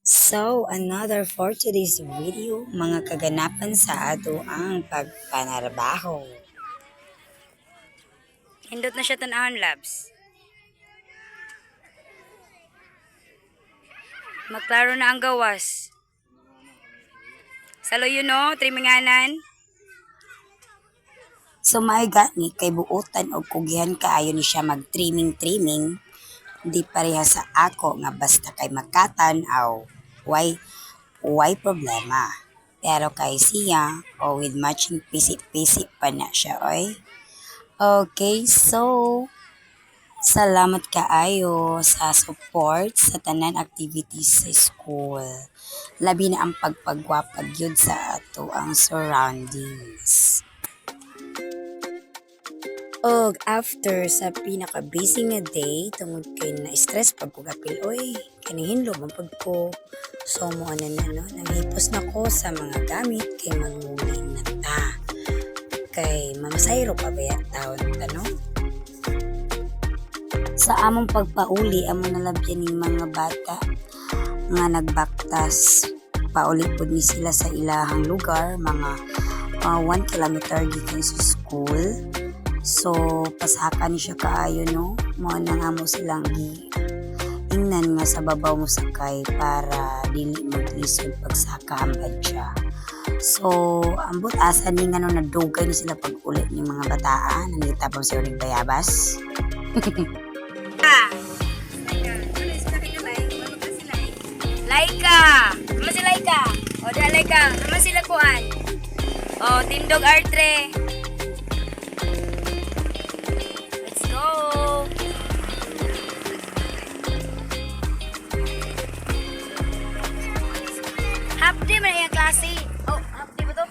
So, another for today's video, mga kaganapan sa ato ang pagpanarbaho. Hindot na siya tanahon, labs. Maklaro na ang gawas. Salo yun no, triminganan. So, may gani kay buotan o kugihan kaayo ni siya mag-trimming. Di pareha sa ako nga basta kay makatan aw why problema. Pero kay siya o with matching pisi-pisi pa na siya oy. Okay, so salamat kaayo sa support sa tanan activities sa school. Labi na ang pagpagwapag yun sa ato ang surroundings. Og after sa pinaka-busy nga day, tungod kay na-stress pag ko gapil, oy, kanihinlo man pag ko. So mo ano na no, nanghipos na ko sa mga gamit kay manguli na ta. Kay mamasayro pa ba yan taon no? Sa among pagpauli, among nalabyan ng mga bata nga nagbaktas. Pauli po ni sila sa ilahang lugar, mga 1 kilometer gikan sa school. So, pasaka ni siya kaayo, no? Mga na nga mo silang ingnan nga sa babaw mo sakay para dili mag-listen pagsaka hambad siya. So, ambot asa ni nga no nadugay ni sila pag-ulit ni mga bataan. Nangita pa siya rin bayabas. Laika! Naman si Laika! O, da Laika! Naman sila kuan! O, Tindog Artre! Let's go! Half day man yung klase! Oh, half day ba to?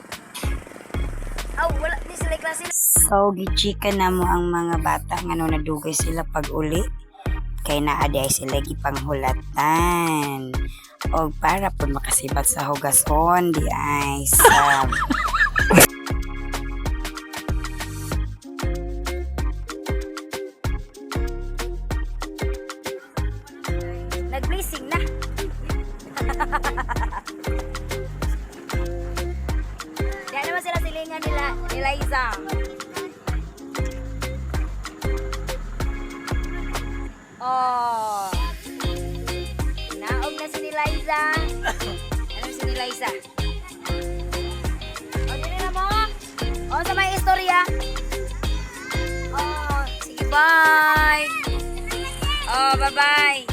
Oh, wala di sila yung klase. So, gichika na mo ang mga bata nga no nadugay sila pag-uli. Kay naaday sila gipanghulatan. O para po makasibat sa hugason, di ay sab. Nag-blessing na. Diyan naman sila silingan nila Isa. Oh. Naog na si Liza. Ano si Liza? O, dili na mo. O, sa may istorya. Oh, sige, bye. Oh, bye-bye.